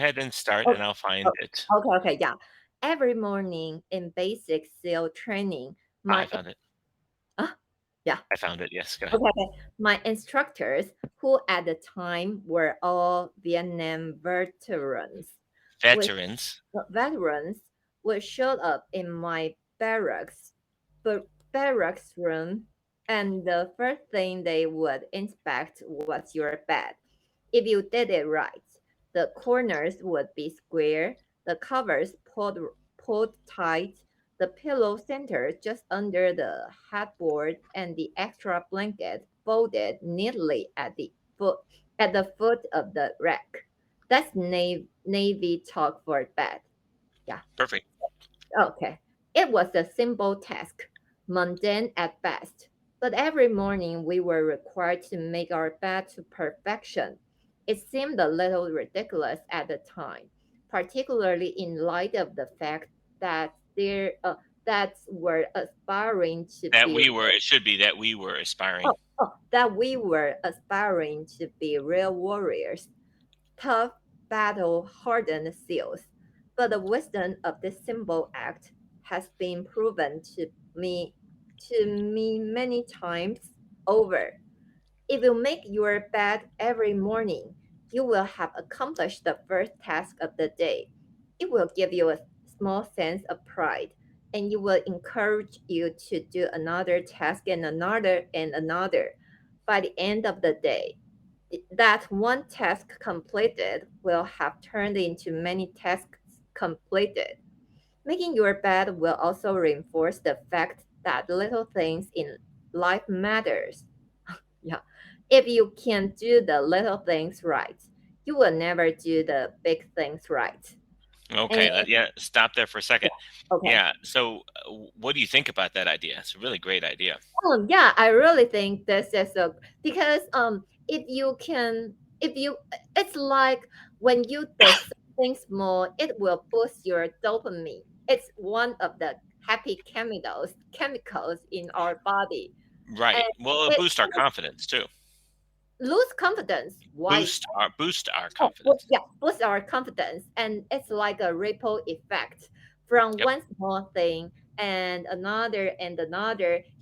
ahead and start, Oh, and I'll find oh, it. okay, yeah. Every morning in basic SEAL training, I my found it. uh, yeah, I found it. Yes, go ahead. okay, my instructors, who at the time were all Vietnam Veterans. veterans, would show up in my barracks room, and the first thing they would inspect was your bed. If you did it right, the corners would be square, the covers pulled tight, the pillow center just under the headboard, and the extra blanket folded neatly at the foot of the rack. That's Navy talk for bed. Yeah. Perfect. Okay. It was a simple task, mundane at best, but every morning we were required to make our bed to perfection. It seemed a little ridiculous at the time, particularly in light of the fact that that we're aspiring to That be we were. It should be that we were aspiring. that we were aspiring to be real warriors, tough, battle hardened seals. But the wisdom of this simple act has been proven to me many times over. If you make your bed every morning, you will have accomplished the first task of the day. It will give you a small sense of pride, and you will encourage you to do another task and another and another. By the end of the day, that one task completed will have turned into many tasks completed. Making your bed will also reinforce the fact that little things in life matters. Yeah. If you can do the little things right, you will never do the big things right. And Okay. Yeah. Stop there for a second. okay. Yeah. So, what do you think about that idea? It's a really great idea. Yeah, I really think this is a because if you it's like when you do something small, it will boost your dopamine. It's one of the happy chemicals in our body. And Right. Well, it it boosts our confidence too. lose confidence. Why? Boost our Oh, well, confidence. yeah, boost our confidence, and it's like a ripple effect from Yep. one small thing and another.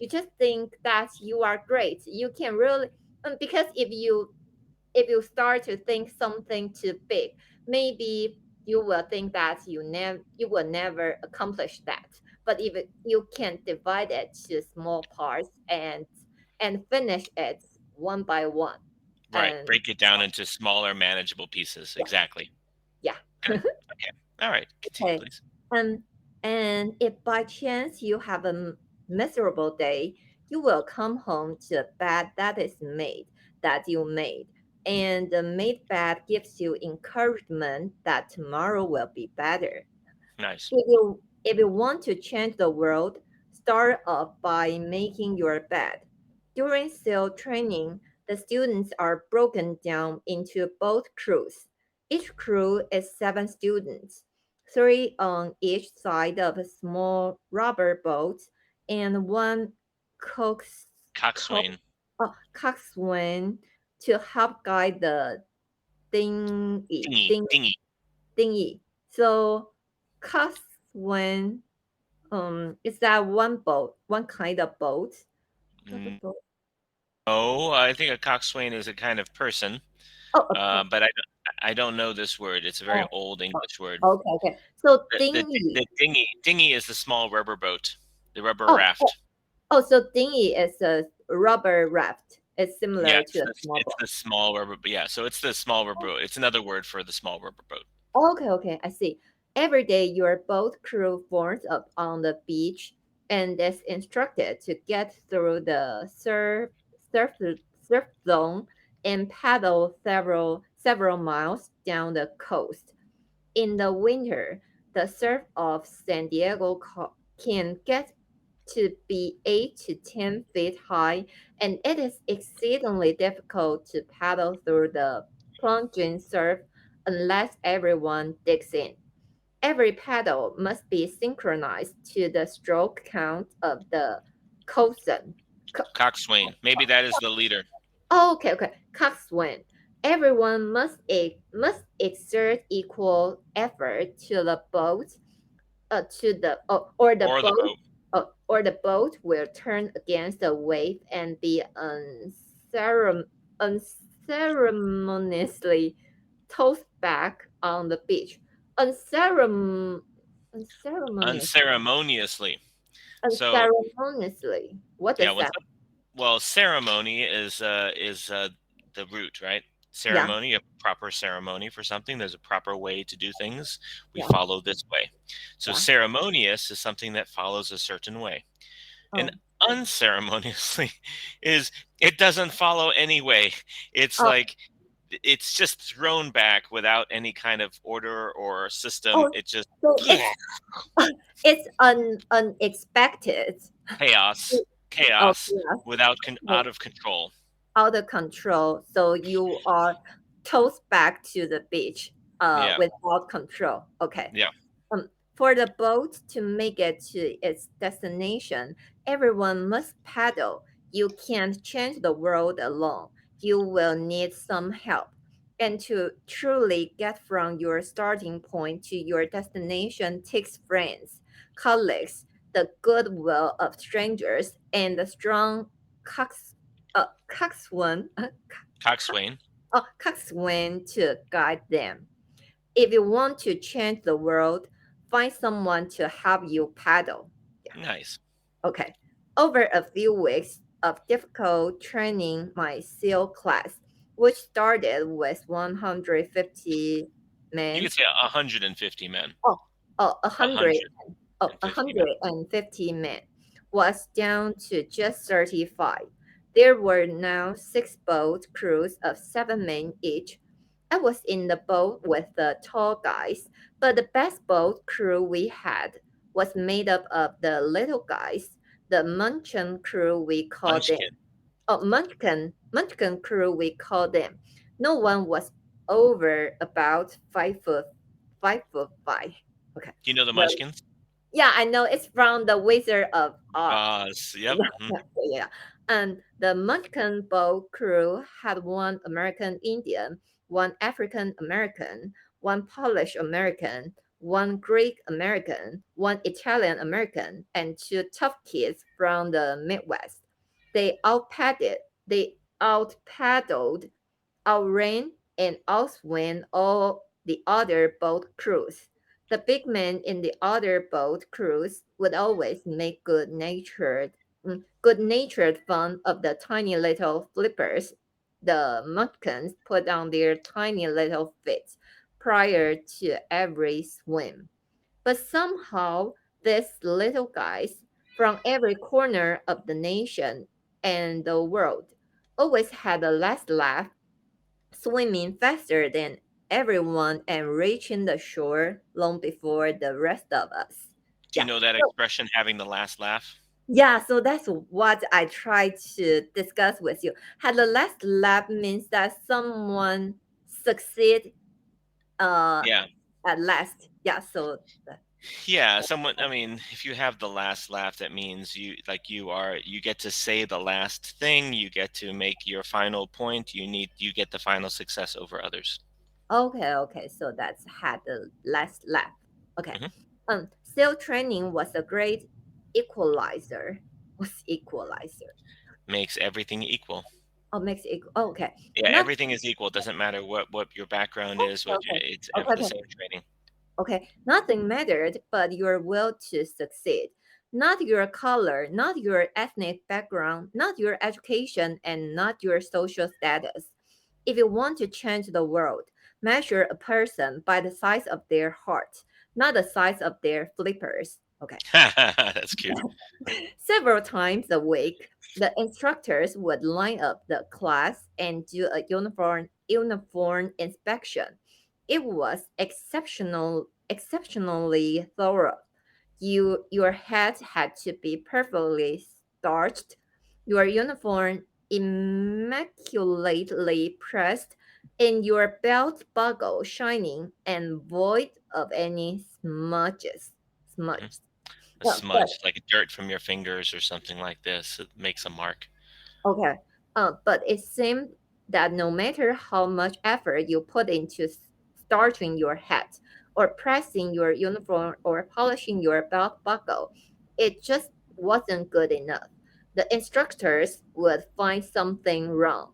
You just think that you are great. You can really because if you start to think something too big, maybe you will think that you will never accomplish that. But if you can divide it to small parts and finish it one by one, Right. and Break it down into smaller, manageable pieces. yeah, Exactly. yeah. Good. Okay. All right. Continue, Okay. please. Um, and if by chance you have a miserable day, you will come home to a bed that you made. And the made bed gives you encouragement that tomorrow will be better. Nice. If you want to change the world, start off by making your bed. During SEAL training, the students are broken down into both crews. Each crew is 7 students, three on each side of a small rubber boat, and one cox, co- Coxswain. coxswain to help guide the dinghy. Dingy. Dingy. Dinghy. So coxswain, is that one kind of boat? What's a boat? No, I think a coxswain is a kind of person, Oh, a cox. but I don't know this word. It's a very Oh, old English word. okay, okay. So The dinghy. dinghy is the small rubber boat, the rubber Oh, oh, raft. oh. So dinghy is a rubber raft. It's Yeah, similar to it's a small the boat. small rubber. Yeah, so it's the small rubber boat. It's another word for the small rubber boat. Okay, okay, I see. Every day, your boat crew forms up on the beach and is instructed to get through the surf, surf zone and paddle several miles down the coast. In the winter, the surf of San Diego can get to be 8 to 10 feet high, and it is exceedingly difficult to paddle through the plunging surf unless everyone digs in. Every paddle must be synchronized to the stroke count of the coxswain. Co- Coxswain. Maybe that is the leader. oh, okay, okay. Coxswain. Everyone must exert equal effort to the boat to the or the or the boat boat. or the boat will turn against the wave and be unceremoniously tossed back on the beach. Unceremon- unceremoniously. Unceremoniously. So Unceremoniously. What yeah, does when that? well, ceremony is the root, right? Yeah, Ceremony, a proper ceremony for something. There's a proper way to do things. We yeah, follow this way. So yeah. ceremonious is something that follows a certain way. And Oh, unceremoniously is it doesn't follow any way. It's oh, like it's just thrown back without any kind of order or system. oh. It just So it's unexpected. chaos, Oh, chaos without yeah. out of control. Out of control. So you are tossed back to the beach Yeah, without control. Okay. yeah. For the boat to make it to its destination, everyone must paddle. You can't change the world alone. You will need some help. And to truly get from your starting point to your destination takes friends, colleagues, the goodwill of strangers, and the strong coxswain, Coxswain. coxswain to guide them. If you want to change the world, find someone to help you paddle. Yeah. Nice. Okay. Over a few weeks of difficult training, my SEAL class, which started with 150 You men, could say 150 men. oh, a hundred, 150 men. 150 men, was down to just 35. There were now six boat crews of 7 men each. I was in the boat with the tall guys, but the best boat crew we had was made up of the little guys, the Munchkin crew we called them. Munchkin. Oh, Munchkin crew we called them. No one was over about 5 foot, 5 foot five. Okay. Do you know the The Munchkins? Yeah, I know it's from the Wizard of Oz. Yep. Mhm. Yeah. And the Munchkin boat crew had one American Indian, one African American, one Polish American, one Greek American, one Italian American, and two tough kids from the Midwest. They out paddled, outran, and outswam all the other boat crews. The big men in the other boat crews would always make good natured fun of the tiny little flippers the Mutkins put on their tiny little feet prior to every swim. But somehow these little guys from every corner of the nation and the world always had the last laugh, swimming faster than everyone and reaching the shore long before the rest of us. Do you Yeah. know that So, expression, having the last laugh? yeah, so that's what I try to discuss with you. Had the last lap means that someone succeed uh Yeah. at last. Yeah, so Yeah, someone, I mean, if you have the last laugh, that means you get to say the last thing, you get to make your final point, you get the final success over others. okay, so that's had the last lap. Okay. Mhm. Sail training was a great equalizer. Was equalizer. Makes everything equal. Oh, makes it equal. Oh, okay. Yeah, Not everything is equal. It doesn't matter what your background is, okay. it's Okay, the okay. same training. Okay. Nothing mattered but your will to succeed. Not your color, not your ethnic background, not your education, and not your social status. If you want to change the world, measure a person by the size of their heart, not the size of their flippers. Okay. That's cute. Several times a week, the instructors would line up the class and do a uniform inspection. It was exceptionally thorough. Your hat had to be perfectly starched, your uniform immaculately pressed, and your belt buckle shining and void of any smudges. Mhm. Smudges. A But smudge, like dirt from your fingers or something like this, it makes a mark. okay. But it seemed that no matter how much effort you put into starching your hat, or pressing your uniform, or polishing your belt buckle, it just wasn't good enough. The instructors would find something wrong.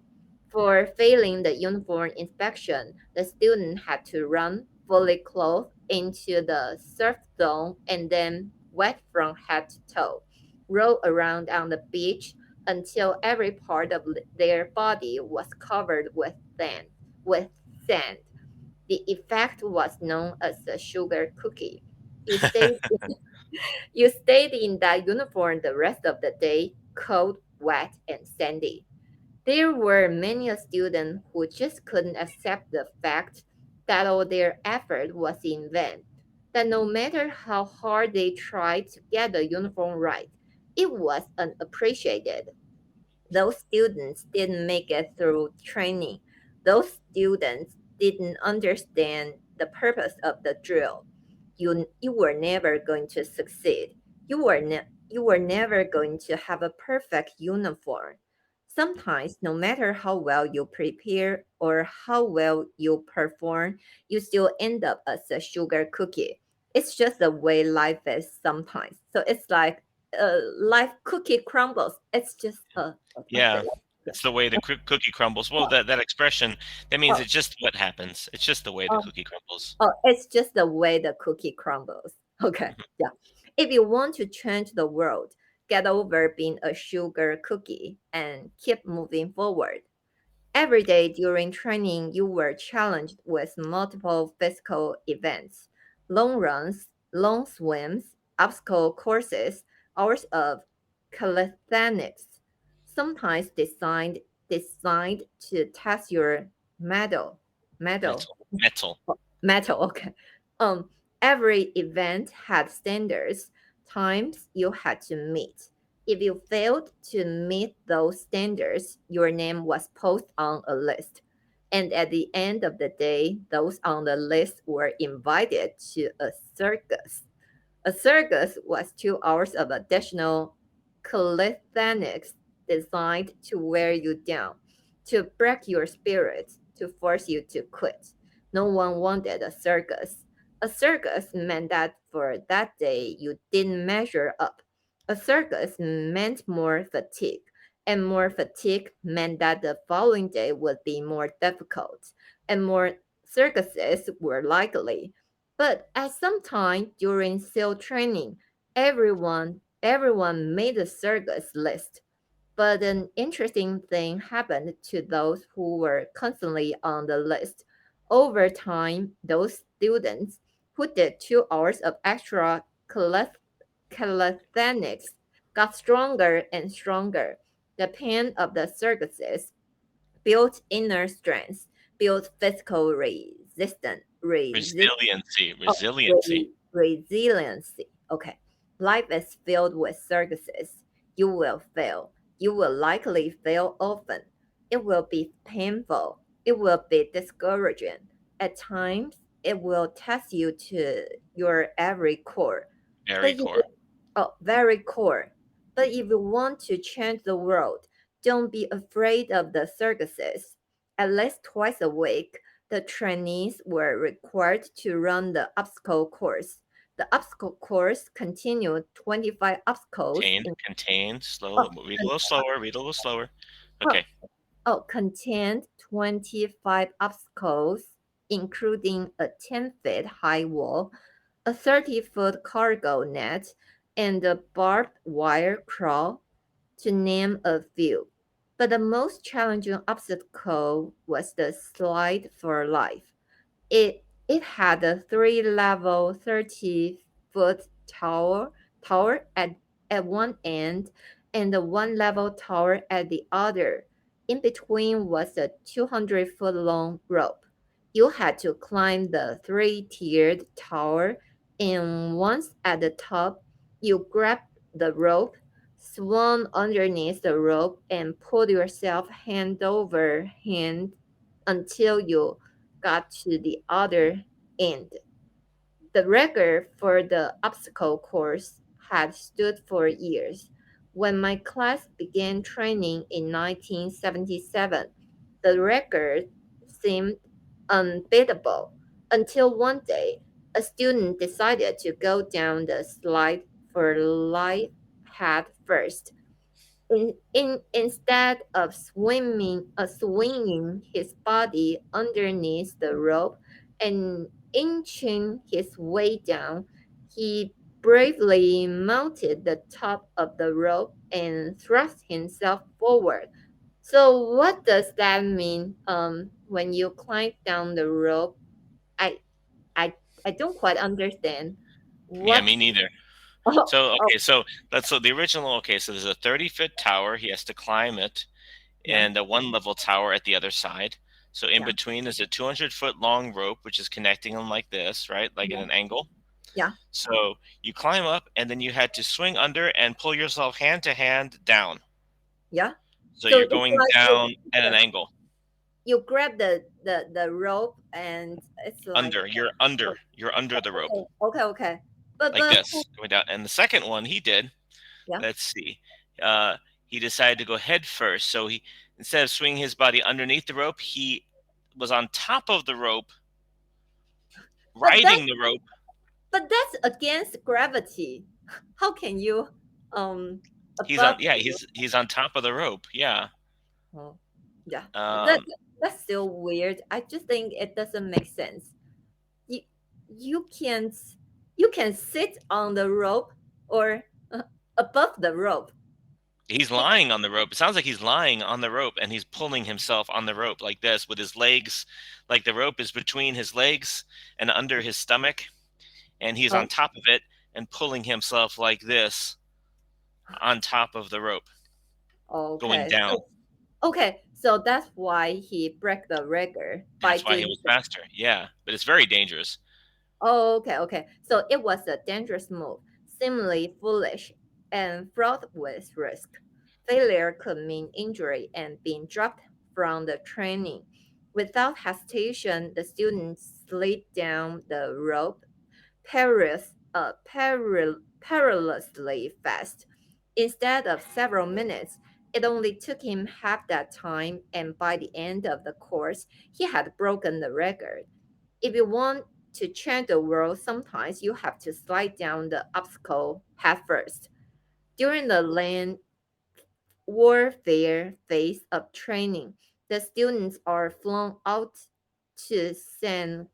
For failing the uniform inspection, the student had to run fully clothed into the surf zone and then wet from head to toe, roll around on the beach until every part of their body was covered with sand. With sand. The effect was known as a sugar cookie. You stayed you stayed in that uniform the rest of the day, cold, wet, and sandy. There were many students who just couldn't accept the fact that all their effort was in vain, that no matter how hard they tried to get the uniform right, it was unappreciated. Those students didn't make it through training. Those students didn't understand the purpose of the drill. You were never going to succeed. You were never going to have a perfect uniform. Sometimes, no matter how well you prepare or how well you perform, you still end up as a sugar cookie. It's just the way life is sometimes. So it's like life cookie crumbles. It's just something Yeah, like it's the way the cookie crumbles. Well, oh, that expression, that means oh, it's just what happens. It's just the way the oh, cookie crumbles. it's just the way the cookie crumbles. Okay, Mhm. yeah. If you want to change the world, get over being a sugar cookie and keep moving forward. Every day during training, you were challenged with multiple physical events: long runs, long swims, obstacle courses, hours of calisthenics, sometimes designed to test your metal, metal, Metal, metal, metal. Okay. Um, every event had standards, times you had to meet. If you failed to meet those standards, your name was posted on a list. And at the end of the day, those on the list were invited to a circus. A circus was 2 hours of additional calisthenics designed to wear you down, to break your spirit, to force you to quit. No one wanted a circus. A circus meant that for that day you didn't measure up. A circus meant more fatigue, and more fatigue meant that the following day would be more difficult, and more circuses were likely. But at some time during SEAL training, everyone made a circus list. But an interesting thing happened to those who were constantly on the list. Over time, those students who did 2 hours of extra calisthenics got stronger and stronger. The pain of the circuses built inner strength, built physical resiliency, oh, resiliency. resiliency. Okay. Life is filled with circuses. You will fail. You will likely fail often. It will be painful. It will be discouraging. At times, it will test you to your every core. Very But you core. very core. But if you want to change the world, don't be afraid of the circuses. At least twice a week, the trainees were required to run the obstacle course. The obstacle course continued 25 obstacles Contained, in contained, slow. oh, Read a little slower. Read a little slower. oh, Okay. contained 25 obstacles, including a 10-foot high wall, a 30-foot cargo net, and a barbed wire crawl, to name a few. But the most challenging obstacle was the slide for life. It had a three-level, 30-foot tower at one end and a one-level tower at the other. In between was a 200-foot long rope. You had to climb the three-tiered tower, and once at the top, you grabbed the rope, swung underneath the rope, and pulled yourself hand over hand until you got to the other end. The record for the obstacle course had stood for years. When my class began training in 1977, The record seemed unbeatable until one day a student decided to go down the slide for life head first. Instead of swinging his body underneath the rope and inching his way down, he bravely mounted the top of the rope and thrust himself forward. So, what does that mean? When you climb down the rope, I, I, I don't quite understand. Yeah, What? me neither. Oh, So oh, okay, so the original, okay, so there's a 30-foot tower. He has to climb it, yeah, and a one level tower at the other side. So in yeah, between is a 200-foot long rope, which is connecting them like this, right? Like in yeah, an angle. yeah, So you climb up, and then you had to swing under and pull yourself hand to hand down. yeah. So So you're it's going like down at an angle. you grab the rope and it's like Under. You're under the rope okay, okay, okay. like But this, going down. And the second one he did, yeah, let's see, uh, he decided to go head first. So he, instead of swinging his body underneath the rope, he was on top of the rope, but that riding the rope. that's against gravity. How can you He's on, above yeah, the he's on top of the rope. Yeah. oh, yeah. Um, That's still weird. I just think it doesn't make sense. You you can't you can sit on the rope or above the rope. he's lying on the rope. It sounds like he's lying on the rope and he's pulling himself on the rope like this with his legs, like the rope is between his legs and under his stomach, and he's on Oh, top of it and pulling himself like this on top of the rope going okay. down. Okay, so that's why he broke the record by That's why he doing was that. faster. Yeah, but it's very dangerous. Oh, okay, okay. So it was a dangerous move, seemingly foolish and fraught with risk. Failure could mean injury and being dropped from the training. Without hesitation, the student slid down the rope perilously fast. Instead of several minutes, it only took him half that time, and by the end of the course, he had broken the record. If you want to change the world, sometimes you have to slide down the obstacle head first. During the land warfare phase of training, the students are flown out to San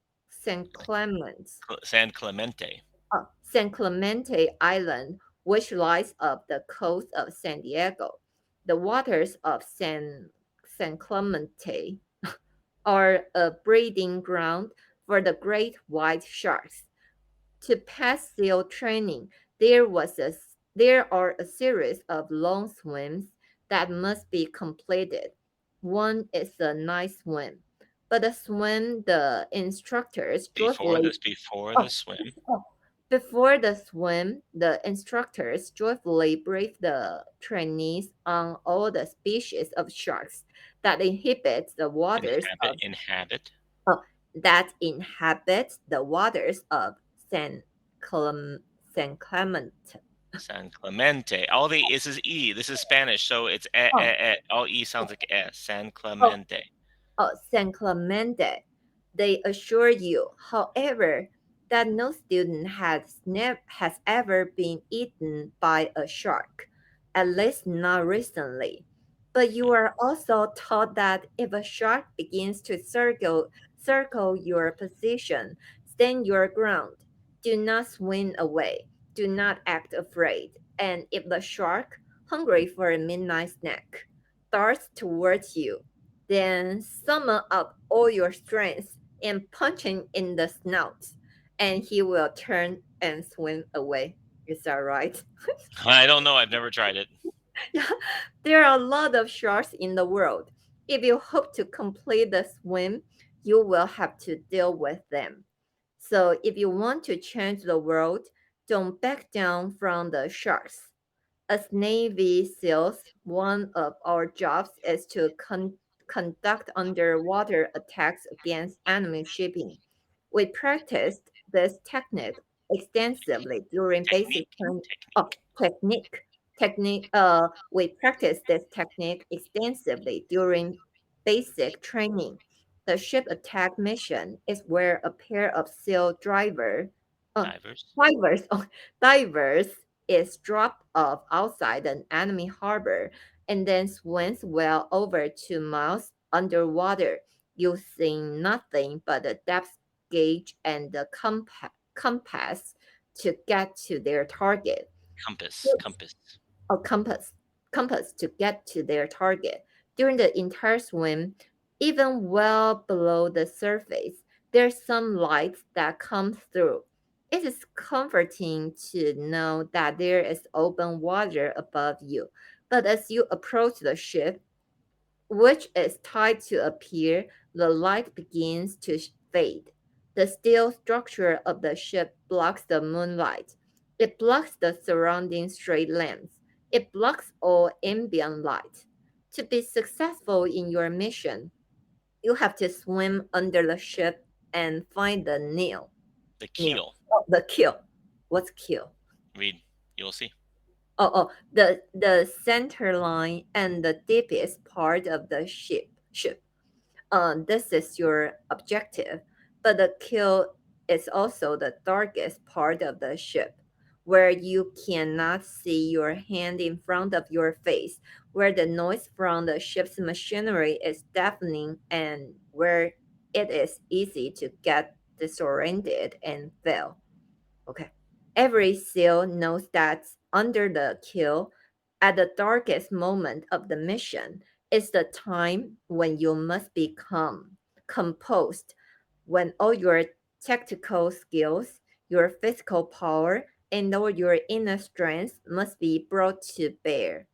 Clement San Clemente. San Clemente Island, which lies off the coast of San Diego. The waters of San Clemente are a breeding ground for the great white sharks. To pass SEAL training, there are a series of long swims that must be completed. One is a night swim, but the swim the instructors joyfully Before oh, the swim. oh, before the swim, the instructors joyfully brief the trainees on all the species of sharks that inhabit the waters Inhabit, of inhabit. oh, that inhabit the waters of San San Clement. San Clemente. All the this is e. This is Spanish, so it's Oh, all e sounds like s. San oh, Clemente. San Clemente. They assure you, however, that no student has ever been eaten by a shark, at least not recently. But you are also taught that if a shark begins to circle your position, stand your ground. Do not swim away. Do not act afraid. And if the shark, hungry for a midnight snack, darts towards you, then summon up all your strength and punch him in the snout, and he will turn and swim away. Is that right? I don't know. I've never tried it. Yeah, there are a lot of sharks in the world. If you hope to complete the swim, you will have to deal with them. So if you want to change the world, don't back down from the sharks. As Navy SEALs, one of our jobs is to conduct underwater attacks against enemy shipping. We practiced this technique extensively during basic Technique. training. Oh, Technique. technique. We practiced this technique extensively during basic training. The ship attack mission is where a pair of SEAL uh, Divers. divers, divers is dropped off outside an enemy harbor and then swims well over 2 miles underwater using nothing but a depth gauge and the compass to get to their target. Compass. Compass. A compass to get to their target. During the entire swim, even well below the surface, there's some light that comes through. It is comforting to know that there is open water above you. But as you approach the ship, which is tied to a pier, the light begins to fade. The steel structure of the ship blocks the moonlight. It blocks the surrounding street lamps. It blocks all ambient light. To be successful in your mission, you have to swim under the ship and find the nail. The Nail. keel. Oh, the keel. What's keel? Read. You will see. The center line and the deepest part of the ship. This is your objective, but the kill is also the darkest part of the ship, where you cannot see your hand in front of your face, where the noise from the ship's machinery is deafening, and where it is easy to get disoriented and fail. Okay. Every SEAL knows that under the kill, at the darkest moment of the mission, is the time when you must become composed, when all your tactical skills, your physical power, and all your inner strength must be brought to bear.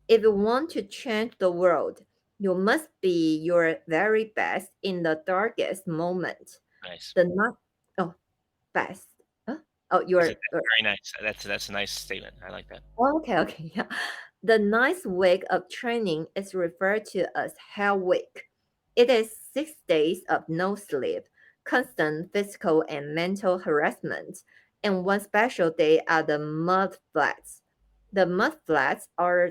If you want to change the world, you must be your very best in the darkest moment. Nice. The not oh best. Huh? Oh, I said you're that's very nice. That's a nice statement. I like that. okay, yeah. The ninth week of training is referred to as Hell Week. It is 6 days of no sleep, constant physical and mental harassment, and one special day at the mud flats. The mud flats are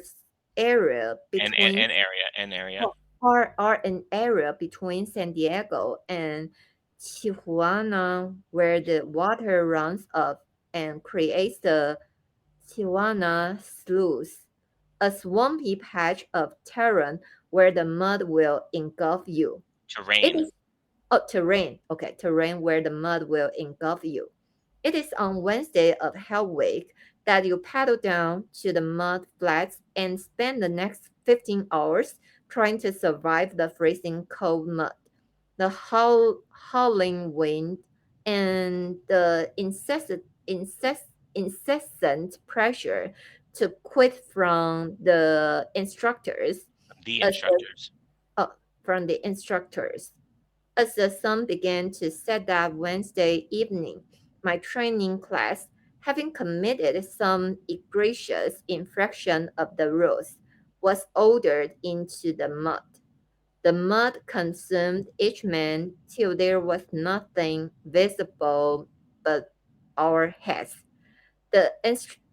area between An area. are an area between San Diego and Tijuana where the water runs up and creates the Tijuana Sluice, a swampy patch of terrain where the mud will engulf you. It Terrain. is terrain. Okay, terrain where the mud will engulf you. It is on Wednesday of Hell Week that you paddle down to the mud flats and spend the next 15 hours trying to survive the freezing cold mud, the howling wind, and the incessant pressure to quit from the instructors The as the, instructors. uh, from the instructors as the sun began to set that Wednesday evening, my training class, having committed some egregious infraction of the rules, was ordered into the mud. The mud consumed each man till there was nothing visible but our heads. The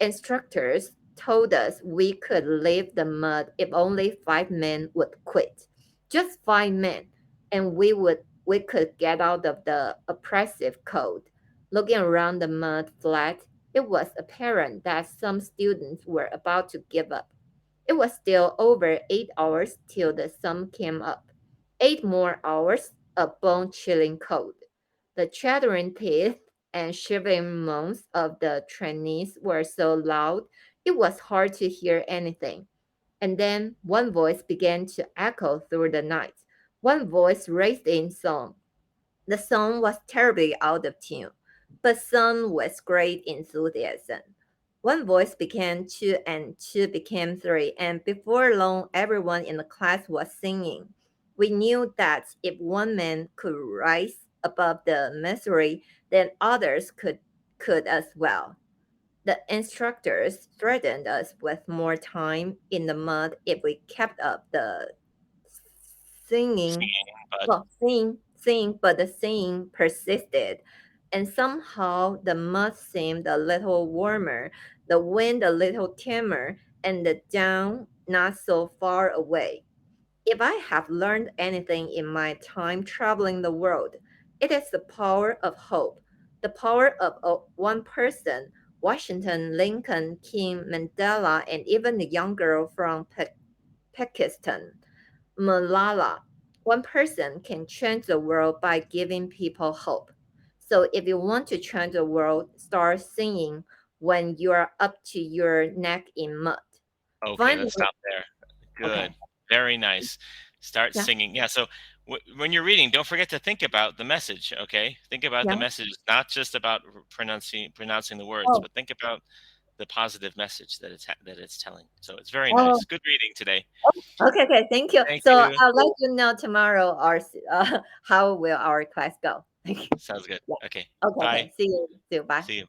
instructors told us we could leave the mud if only 5 men would quit. Just 5 men, and we could get out of the oppressive cold. Looking around the mud flat, it was apparent that some students were about to give up. It was still over 8 hours till the sun came up. 8 more hours of bone chilling cold. The chattering teeth and shivering moans of the trainees were so loud it was hard to hear anything. And then one voice began to echo through the night. One voice raised in song. The song was terribly out of tune, but sung with great enthusiasm. One voice became two, and two became three, and before long, everyone in the class was singing. We knew that if one man could rise above the misery, then others could as well. The instructors threatened us with more time in the mud if we kept up the singing. Singing, but Well, singing, but the singing persisted, and somehow the mud seemed a little warmer, the wind a little tamer, and the down not so far away. If I have learned anything in my time traveling the world, it is the power of hope, the power of one person, Washington, Lincoln, King, Mandela, and even the young girl from Pakistan, Malala. One person can change the world by giving people hope. So if you want to change the world, start singing when you are up to your neck in mud. Okay, Finally, let's stop there. okay, Good. Very nice. Start yeah, singing. Yeah, so when you're reading, don't forget to think about the message, okay? Think about the yeah. message, not just about pronouncing the words, Oh, but think about the positive message that it's telling. So it's very oh, nice. Good reading today. okay, okay. Thank you. Thank So you. I'll let you know tomorrow how will our class go. Thank you. Sounds good. Yeah. Okay. Okay, Bye. okay. See you. See you. Bye. See you. Bye.